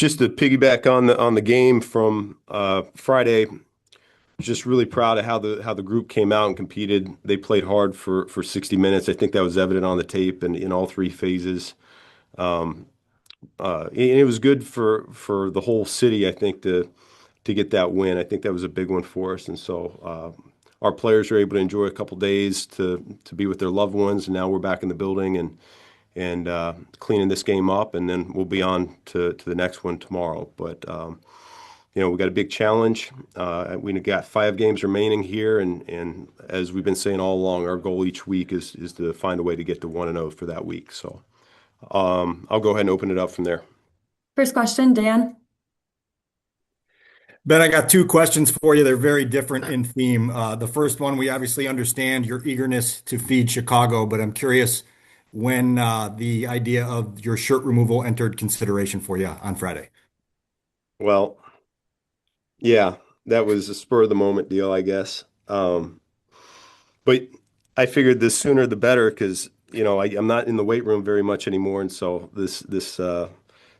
Just to piggyback on the game from Friday, just really proud of how the group came out and competed. They played hard for 60 minutes. I think that was evident on the tape and in all three phases. Um, and it was good for the whole city, I think, to get that win. I think that was a big one for us, and so our players were able to enjoy a couple days to be with their loved ones. And now we're back in the building and cleaning this game up, and then we'll be on to the next one tomorrow. But we got a big challenge. We got 5 games remaining here, and as we've been saying all along, our goal each week is to find a way to get to 1-0 for that week. So I'll go ahead and open it up from there. First question, Dan. Ben, I got two questions for you. They're very different in theme. The first one, we obviously understand your eagerness to feed Chicago, but I'm curious when the idea of your shirt removal entered consideration for you on Friday. Well, yeah, that was a spur of the moment deal, I guess. But I figured the sooner the better because I'm not in the weight room very much anymore, and so this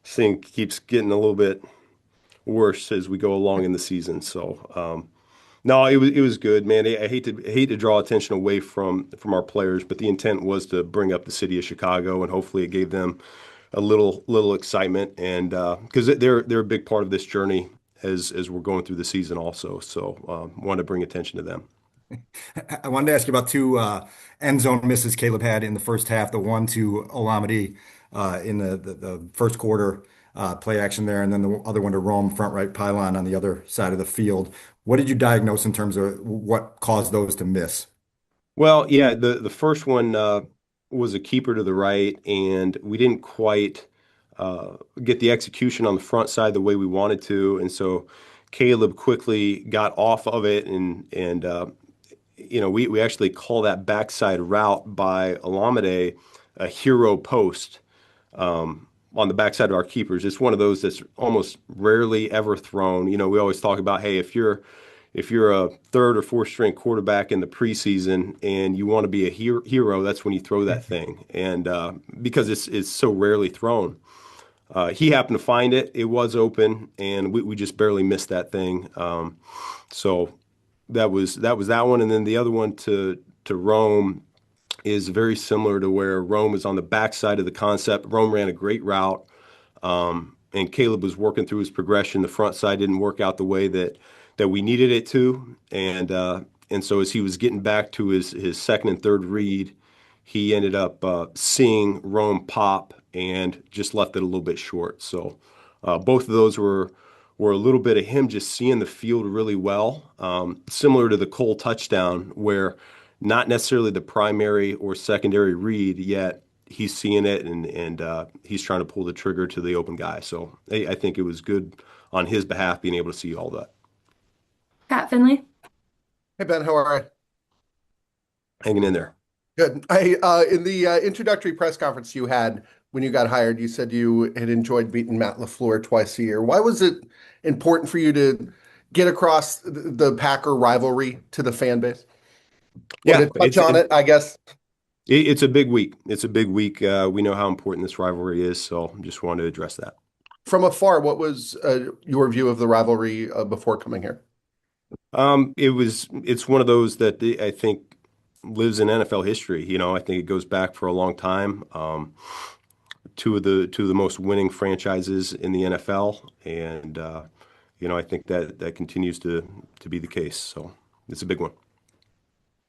thing keeps getting a little bit worse as we go along in the season. So no, it was good, man. I hate to draw attention away from our players, but the intent was to bring up the city of Chicago, and hopefully it gave them a little excitement, and because they're a big part of this journey as we're going through the season also. So wanted to bring attention to them. I wanted to ask you about two end zone misses Caleb had in the first half, the one to Olamide in the first quarter play action there, and then the other one to Rome, front right pylon on the other side of the field. What did you diagnose in terms of what caused those to miss? Well, yeah, the first one was a keeper to the right, and we didn't quite get the execution on the front side the way we wanted to, and so Caleb quickly got off of it, and we actually call that backside route by Alameda a hero post on the backside of our keepers. It's one of those that's almost rarely ever thrown. We always talk about, hey, if you're a third or fourth string quarterback in the preseason and you want to be a hero, that's when you throw that thing. And because it's so rarely thrown, he happened to find it. It was open, and we just barely missed that thing. So that one, and then the other one to Rome is very similar to where Rome is on the backside of the concept. Rome ran a great route, and Caleb was working through his progression. The front side didn't work out the way that we needed it to, and so as he was getting back to his second and third read, he ended up seeing Rome pop and just left it a little bit short. So both of those were a little bit of him just seeing the field really well, similar to the Cole touchdown, where not necessarily the primary or secondary read, yet he's seeing it and he's trying to pull the trigger to the open guy. So I think it was good on his behalf being able to see all that. Pat Finley. Hey Ben, how are you? Hanging in there. Good. In the introductory press conference you had when you got hired, you said you had enjoyed beating Matt LaFleur twice a year. Why was it important for you to get across the Packer rivalry to the fan base? Yeah, to touch on it, I guess. It's a big week. It's a big week. We know how important this rivalry is, so just wanted to address that. From afar, what was your view of the rivalry before coming here? It's one of those that I think lives in NFL history. I think it goes back for a long time. Two of the most winning franchises in the NFL, and I think that continues to be the case. So it's a big one.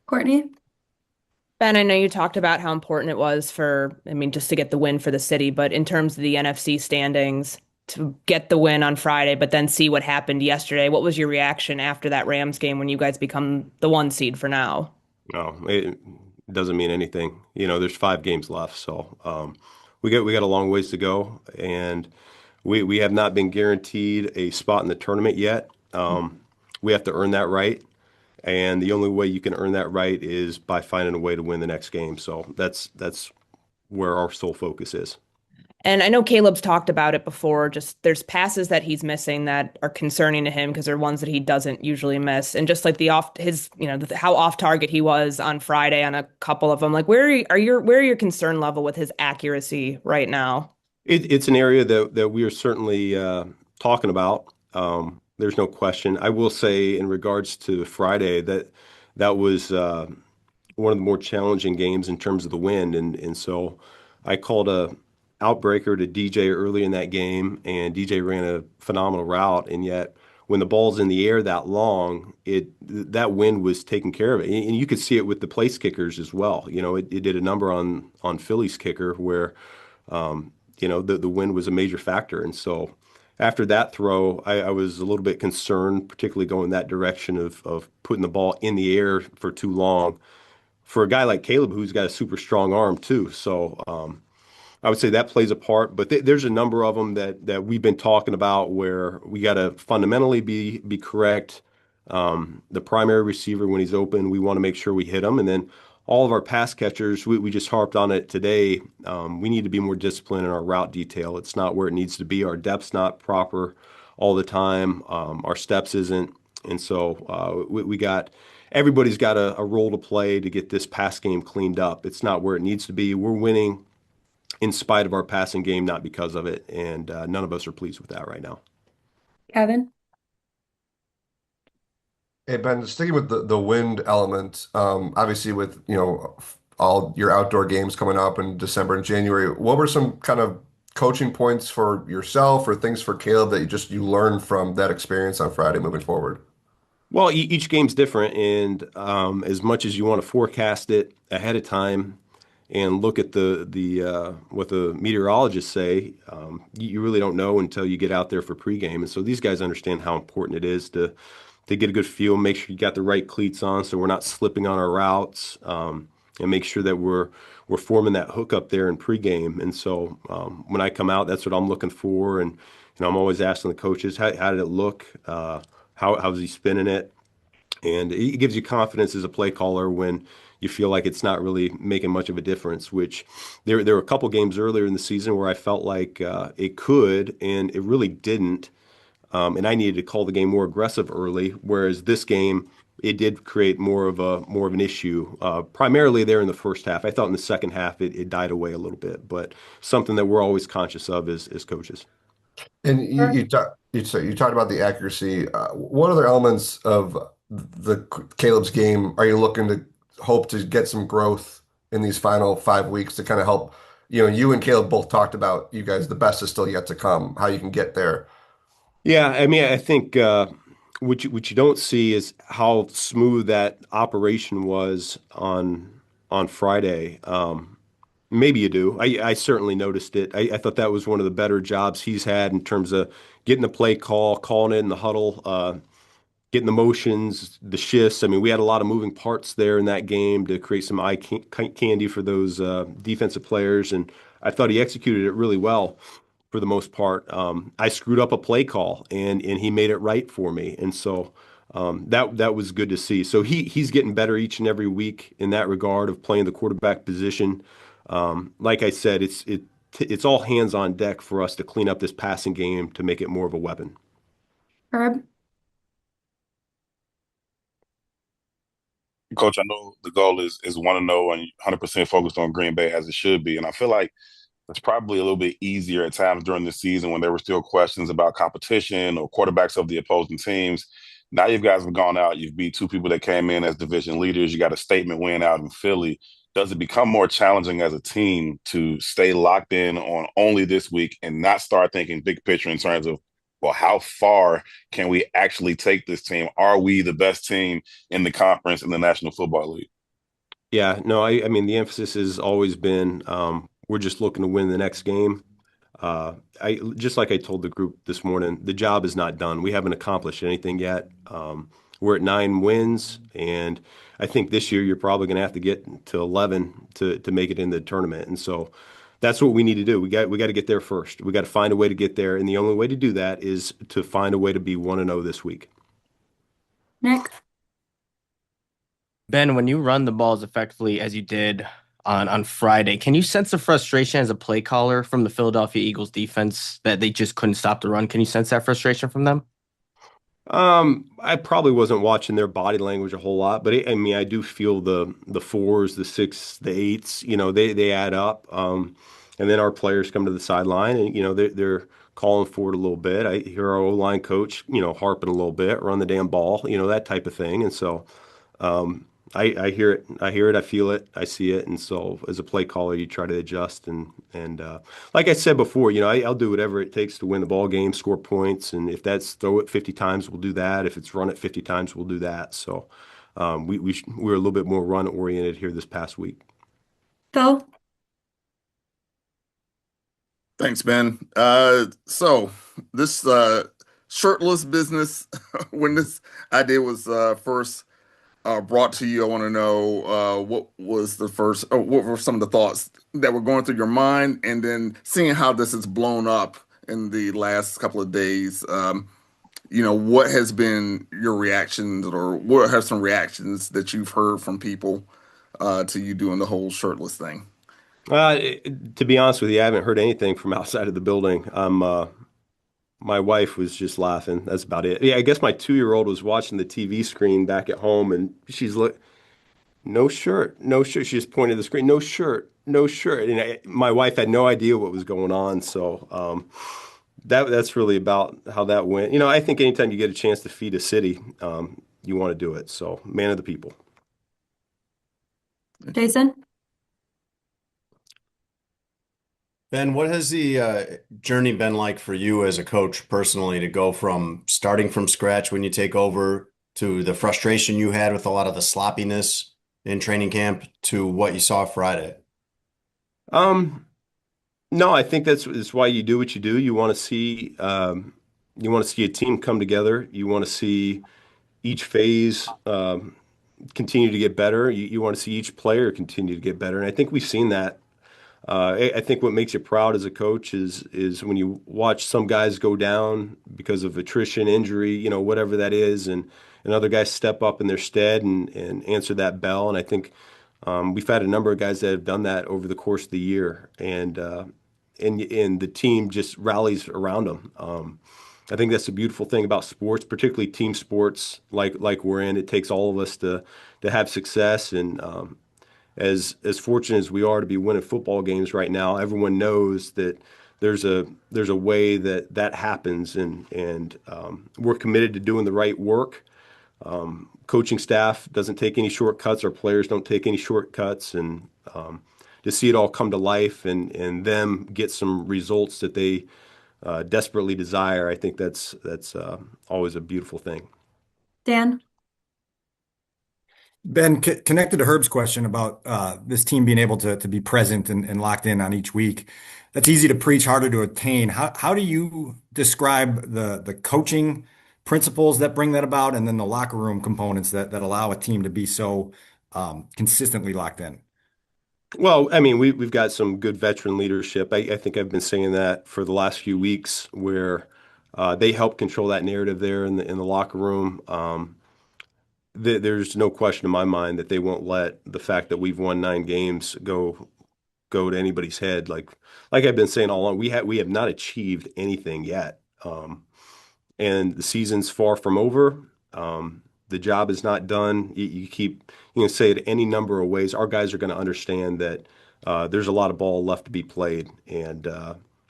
Courtney. Ben, I know you talked about how important it was just to get the win for the city, but in terms of the NFC standings, to get the win on Friday, but then see what happened yesterday, what was your reaction after that Rams game when you guys become the 1 seed for now? No, it doesn't mean anything. There's 5 games left, so we got a long ways to go, and we have not been guaranteed a spot in the tournament yet. We have to earn that right. And the only way you can earn that right is by finding a way to win the next game. So that's where our sole focus is. And I know Caleb's talked about it before, just there's passes that he's missing that are concerning to him because they're ones that he doesn't usually miss. And just like how off target he was on Friday on a couple of them, like where are your concern level with his accuracy right now? It's an area that we are certainly talking about. There's no question. I will say in regards to Friday that that was one of the more challenging games in terms of the wind, and so I called a outbreaker to DJ early in that game, and DJ ran a phenomenal route, and yet when the ball's in the air that long, it that wind was taking care of it, and you could see it with the place kickers as well. It did a number on Philly's kicker where the wind was a major factor. And so after that throw, I was a little bit concerned, particularly going that direction of putting the ball in the air for too long for a guy like Caleb, who's got a super strong arm too. So I would say that plays a part, but there's a number of them that we've been talking about where we got to fundamentally be correct. The primary receiver, when he's open, we want to make sure we hit him, and then all of our pass catchers, we just harped on it today. We need to be more disciplined in our route detail. It's not where it needs to be. Our depth's not proper all the time. Our steps isn't, and so we got everybody's got a role to play to get this pass game cleaned up. It's not where it needs to be. We're winning in spite of our passing game, not because of it. And none of us are pleased with that right now. Kevin? Hey Ben, sticking with the wind element, obviously with all your outdoor games coming up in December and January, what were some kind of coaching points for yourself or things for Caleb that you learned from that experience on Friday moving forward? Well, each game's different, and as much as you want to forecast it ahead of time and look at the what the meteorologists say, you really don't know until you get out there for pregame. And so these guys understand how important it is to get a good feel, make sure you got the right cleats on, so we're not slipping on our routes, and make sure that we're forming that hook up there in pregame. And so when I come out, that's what I'm looking for, and I'm always asking the coaches, how did it look? How's he spinning it? And it gives you confidence as a play caller when you feel like it's not really making much of a difference, which there were a couple games earlier in the season where I felt like it could, and it really didn't. And I needed to call the game more aggressive early, whereas this game, it did create more of an issue, primarily there in the first half. I thought in the second half it died away a little bit, but something that we're always conscious of as coaches. And you talked about the accuracy. What other elements of the Caleb's game are you looking to hope to get some growth in these final 5 weeks to kind of help? You and Caleb both talked about you guys. The best is still yet to come. How you can get there. Yeah, I mean, I think what you don't see is how smooth that operation was on Friday. Maybe you do. I certainly noticed it. I thought that was one of the better jobs he's had in terms of getting the play call, calling it in the huddle, getting the motions, the shifts. I mean, we had a lot of moving parts there in that game to create some candy for those defensive players, and I thought he executed it really well for the most part. I screwed up a play call, and he made it right for me, and so that was good to see. So he's getting better each and every week in that regard of playing the quarterback position. Like I said, it's all hands on deck for us to clean up this passing game to make it more of a weapon. Herb? Coach, I know the goal is 1-0 and 100% focused on Green Bay as it should be. And I feel like it's probably a little bit easier at times during the season when there were still questions about competition or quarterbacks of the opposing teams. Now you guys have gone out, you've beat two people that came in as division leaders. You got a statement win out in Philly. Does it become more challenging as a team to stay locked in on only this week and not start thinking big picture in terms of, well, how far can we actually take this team? Are we the best team in the conference in the National Football League? Yeah, no, I mean the emphasis has always been we're just looking to win the next game. I just like I told the group this morning, the job is not done. We haven't accomplished anything yet. We're at 9 wins, and I think this year you're probably going to have to get to 11 to make it in the tournament. And so that's what we need to do. We got to get there first. We got to find a way to get there, and the only way to do that is to find a way to be 1-0 this week. Nick? Ben, when you run the balls effectively as you did on Friday, can you sense the frustration as a play caller from the Philadelphia Eagles defense that they just couldn't stop the run? Can you sense that frustration from them? I probably wasn't watching their body language a whole lot, but I mean, I do feel the fours, the six, the eights. They add up. and then our players come to the sideline, and they're calling for it a little bit. I hear our O-line coach, harping a little bit, run the damn ball, that type of thing. And so I hear it, I feel it, I see it, and so as a play caller, you try to adjust and like I said before, I'll do whatever it takes to win the ball game, score points, and if that's throw it 50 times, we'll do that. If it's run it 50 times, we'll do that. So we're a little bit more run oriented here this past week. Phil? Thanks, Ben. So this shirtless business, when this idea was first brought to you, I want to know what was the first, or what were some of the thoughts that were going through your mind, and then seeing how this has blown up in the last couple of days. What has been your reactions, or what have some reactions that you've heard from people to you doing the whole shirtless thing? To be honest with you, I haven't heard anything from outside of the building. My wife was just laughing. That's about it. Yeah, I guess my 2-year-old was watching the TV screen back at home, and she's like, "No shirt, no shirt." She just pointed to the screen, "No shirt, no shirt." And my wife had no idea what was going on. So that's really about how that went. I think anytime you get a chance to feed a city, you want to do it. So man of the people. Jason? Ben, what has the journey been like for you as a coach personally to go from starting from scratch when you take over to the frustration you had with a lot of the sloppiness in training camp to what you saw Friday? No, I think that's why you do what you do. You want to see a team come together. You want to see each phase continue to get better. You want to see each player continue to get better, and I think we've seen that. I think what makes you proud as a coach is when you watch some guys go down because of attrition, injury, whatever that is, and other guys step up in their stead and answer that bell. And I think we've had a number of guys that have done that over the course of the year, and the team just rallies around them. I think that's the beautiful thing about sports, particularly team sports like we're in. It takes all of us to have success, and as fortunate as we are to be winning football games right now, everyone knows that there's a way that happens, and we're committed to doing the right work. Coaching staff doesn't take any shortcuts. Our players don't take any shortcuts, and to see it all come to life and them get some results that they desperately desire, I think that's always a beautiful thing. Dan? Ben, connected to Herb's question about this team being able to be present and locked in on each week. That's easy to preach, harder to attain. How do you describe the coaching principles that bring that about, and then the locker room components that allow a team to be so consistently locked in? Well, I mean, we've got some good veteran leadership. I think I've been saying that for the last few weeks, where they help control that narrative there in the locker room. There's no question in my mind that they won't let the fact that we've won 9 games go to anybody's head. Like I've been saying all along, we have not achieved anything yet, and the season's far from over. The job is not done. You can say it any number of ways. Our guys are going to understand that there's a lot of ball left to be played, and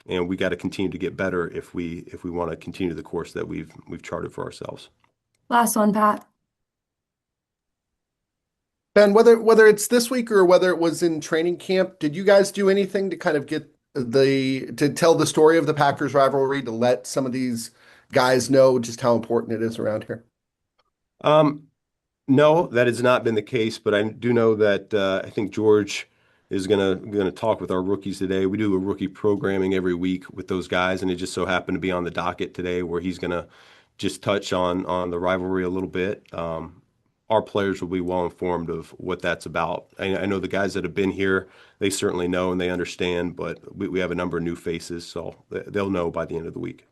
we got to continue to get better if we want to continue the course that we've charted for ourselves. Last one, Pat. Ben, whether it's this week or whether it was in training camp, did you guys do anything to kind of to tell the story of the Packers rivalry, to let some of these guys know just how important it is around here? No, that has not been the case, but I do know that I think George is gonna talk with our rookies today. We do a rookie programming every week with those guys, and it just so happened to be on the docket today, where he's gonna just touch on the rivalry a little bit. Our players will be well informed of what that's about. I know the guys that have been here, they certainly know and they understand, but we have a number of new faces, so they'll know by the end of the week.